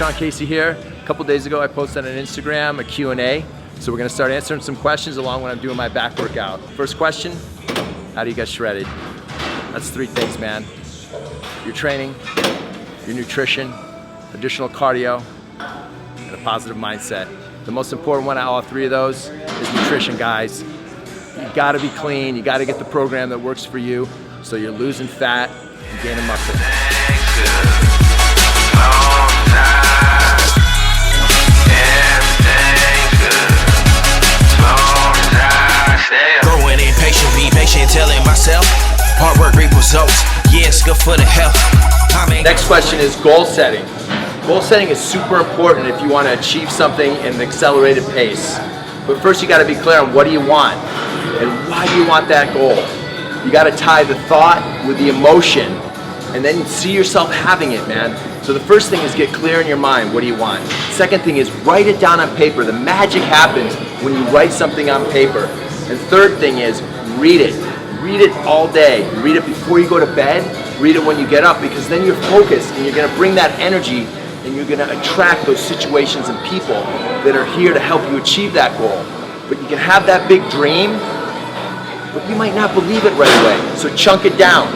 Sean Casey here. A couple days ago I posted on Instagram a Q&A. So we're gonna start answering some questions along when I'm doing my back workout. First question, how do you get shredded? That's 3 things, man. Your training, your nutrition, additional cardio, and a positive mindset. The most important one out of all 3 of those is nutrition, guys. You gotta be clean, you gotta get the program that works for you so you're losing fat and gaining muscle. Growing impatient, be patient, telling myself hard work reap results. Yeah, it's good for the health. Next question is goal setting. Goal setting is super important if you want to achieve something in an accelerated pace. But first you got to be clear on what do you want and why do you want that goal. You got to tie the thought with the emotion and then see yourself having it, man. So the first thing is get clear in your mind, what do you want? Second thing is write it down on paper. The magic happens when you write something on paper. And third thing is read it. Read it all day. Read it before you go to bed. Read it when you get up, because then you're focused and you're gonna bring that energy and you're gonna attract those situations and people that are here to help you achieve that goal. But you can have that big dream, but you might not believe it right away. So chunk it down.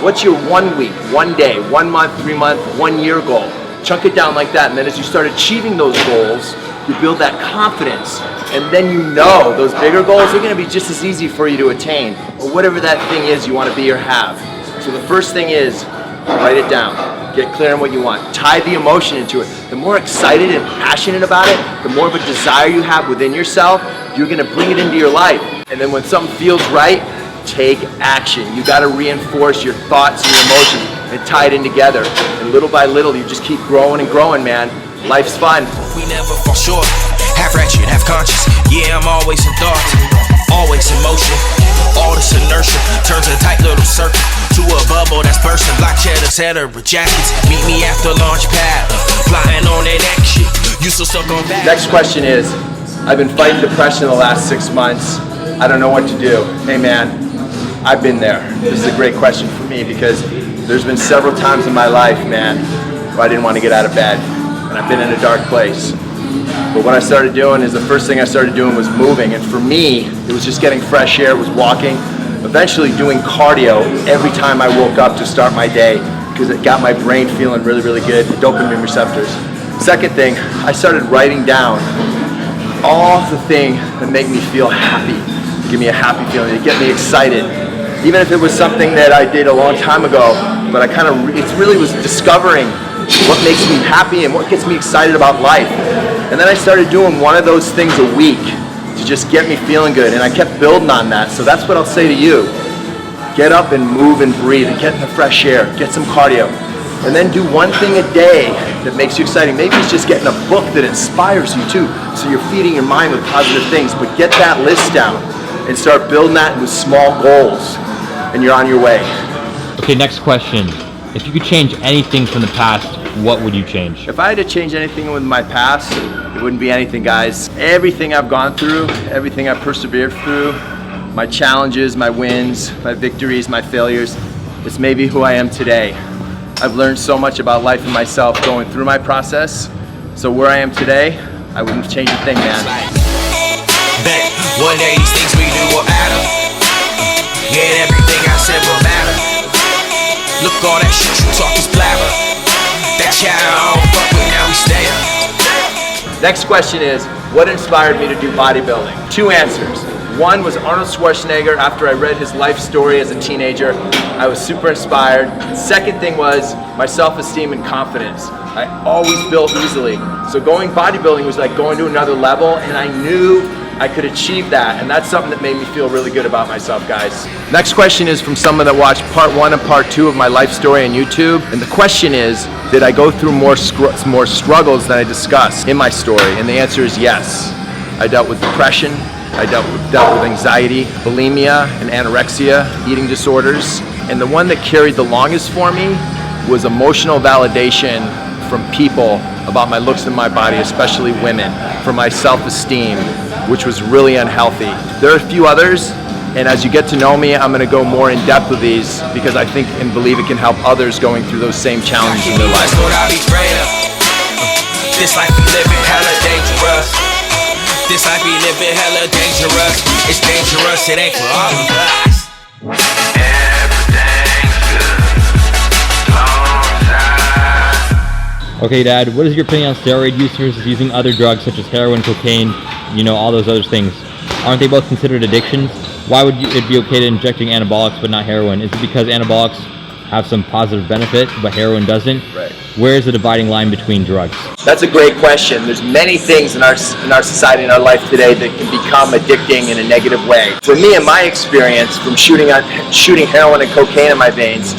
What's your 1 week, 1 day, 1 month, 3 month, 1 year goal? Chunk it down like that, and then as you start achieving those goals, you build that confidence, and then you know those bigger goals are gonna be just as easy for you to attain, or whatever that thing is you wanna be or have. So the first thing is, write it down. Get clear on what you want. Tie the emotion into it. The more excited and passionate about it, the more of a desire you have within yourself, you're gonna bring it into your life. And then when something feels right, take action. You gotta reinforce your thoughts and your emotions and tie it in together. And little by little, you just keep growing and growing, man. Life's fun. We never fall short. Half ratchet, half conscious. Yeah, I'm always in thought, always in motion. All this inertia turns a tight little circle to a bubble that's bursting. Black cheddar, header with jackets. Meet me after launch pad, flying on that shit. You so stuck on that. Next question is, I've been fighting depression the last 6 months. I don't know what to do. Hey man, I've been there. This is a great question for me because there's been several times in my life, man, where I didn't want to get out of bed. And I've been in a dark place. But what I started doing is the first thing I started doing was moving. And for me, it was just getting fresh air, it was walking, eventually doing cardio every time I woke up to start my day because it got my brain feeling really, really good, the dopamine receptors. Second thing, I started writing down all the things that make me feel happy, give me a happy feeling, to get me excited. Even if it was something that I did a long time ago, but it really was discovering what makes me happy and what gets me excited about life. And then I started doing one of those things a week to just get me feeling good, and I kept building on that. So that's what I'll say to you. Get up and move and breathe and get in the fresh air, get some cardio. And then do one thing a day that makes you exciting. Maybe it's just getting a book that inspires you too, so you're feeding your mind with positive things, but get that list down and start building that with small goals, and you're on your way. Okay, next question. If you could change anything from the past, what would you change? If I had to change anything with my past, it wouldn't be anything, guys. Everything I've gone through, everything I've persevered through, my challenges, my wins, my victories, my failures, it's maybe who I am today. I've learned so much about life and myself going through my process. So where I am today, I wouldn't change a thing, man. Bet one day these things we do will add up. Yeah, everything I said will matter. Look, all that shit you talk is blabber. That child I don't fuck with, now we stay up. Next question is, what inspired me to do bodybuilding? 2 answers. One was Arnold Schwarzenegger. After I read his life story as a teenager, I was super inspired. Second thing was my self-esteem and confidence. I always built easily. So going bodybuilding was like going to another level, and I knew I could achieve that, and that's something that made me feel really good about myself, guys. Next question is from someone that watched part 1 and part 2 of my life story on YouTube, and the question is, did I go through more struggles than I discussed in my story? And the answer is yes. I dealt with depression, I dealt with anxiety, bulimia, and anorexia, eating disorders, and the one that carried the longest for me was emotional validation from people about my looks and my body, especially women, for my self-esteem, which was really unhealthy. There are a few others, and as you get to know me, I'm gonna go more in depth with these because I think and believe it can help others going through those same challenges in their life. This life we living hella dangerous. This life we living hella dangerous. It's dangerous, it ain't for all of us. Everything's good. Long time. Okay, Dad, what is your opinion on steroid use versus using other drugs such as heroin, cocaine, all those other things? Aren't they both considered addictions? Why would it be okay to injecting anabolics but not heroin? Is it because anabolics have some positive benefit but heroin doesn't? Right. Where is the dividing line between drugs? That's a great question. There's many things in our society, in our life today, that can become addicting in a negative way. For me, in my experience, from shooting heroin and cocaine in my veins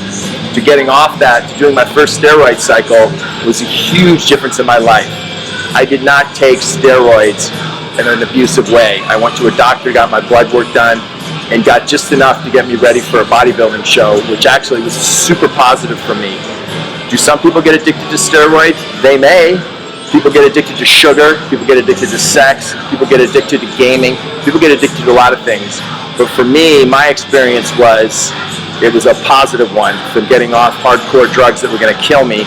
to getting off that, to doing my first steroid cycle, was a huge difference in my life. I did not take steroids in an abusive way. I went to a doctor, got my blood work done, and got just enough to get me ready for a bodybuilding show, which actually was super positive for me. Do some people get addicted to steroids? They may. People get addicted to sugar, people get addicted to sex, people get addicted to gaming, people get addicted to a lot of things. But for me, my experience was, it was a positive one, from getting off hardcore drugs that were gonna kill me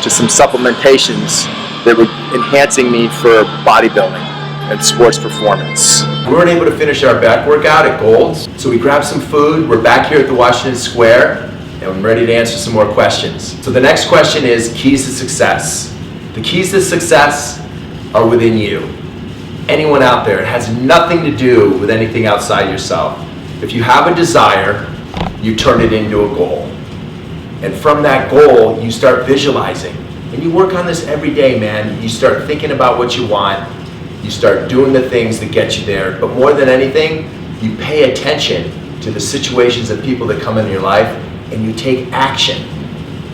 to some supplementations that were enhancing me for bodybuilding and sports performance. We weren't able to finish our back workout at Gold's, so we grabbed some food. We're back here at the Washington Square, and I'm ready to answer some more questions. So the next question is keys to success. The keys to success are within you. Anyone out there, it has nothing to do with anything outside yourself. If you have a desire, you turn it into a goal. And from that goal, you start visualizing. And you work on this every day, man. You start thinking about what you want. You start doing the things that get you there. But more than anything, you pay attention to the situations and people that come into your life, and you take action.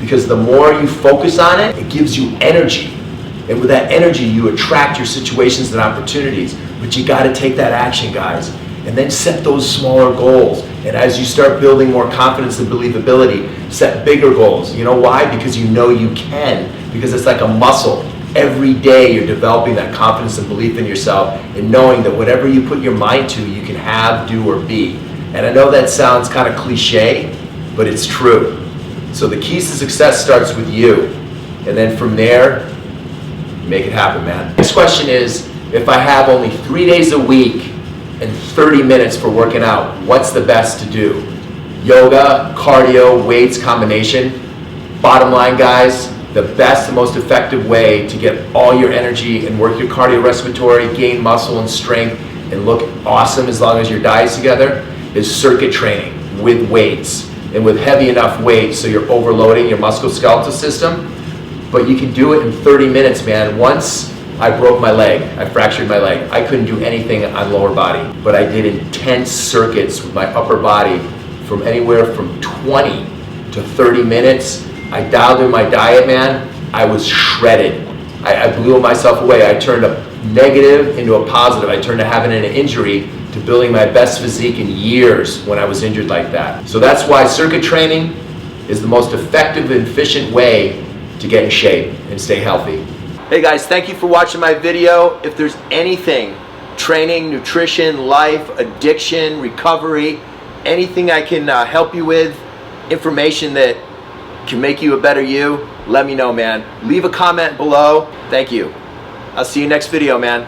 Because the more you focus on it, it gives you energy. And with that energy, you attract your situations and opportunities. But you gotta take that action, guys. And then set those smaller goals. And as you start building more confidence and believability, set bigger goals. You know why? Because you know you can. Because it's like a muscle. Every day you're developing that confidence and belief in yourself, and knowing that whatever you put your mind to, you can have, do, or be. And I know that sounds kind of cliche, but it's true. So the keys to success starts with you. And then from there, make it happen, man. Next question is, if I have only 3 days a week and 30 minutes for working out, what's the best to do? Yoga, cardio, weights, combination. Bottom line, guys, the best and most effective way to get all your energy and work your cardiorespiratory, gain muscle and strength, and look awesome as long as your diet's together is circuit training with weights, and with heavy enough weight so you're overloading your musculoskeletal system. But you can do it in 30 minutes, man. Once I broke my leg, I fractured my leg. I couldn't do anything on lower body, but I did intense circuits with my upper body from anywhere from 20 to 30 minutes. I dialed in my diet, man. I was shredded. I blew myself away. I turned a negative into a positive. I turned to having an injury to building my best physique in years when I was injured like that. So that's why circuit training is the most effective and efficient way to get in shape and stay healthy. Hey guys, thank you for watching my video. If there's anything, training, nutrition, life, addiction, recovery, anything I can help you with, information that can make you a better you, let me know, man. Leave a comment below. Thank you. I'll see you next video, man.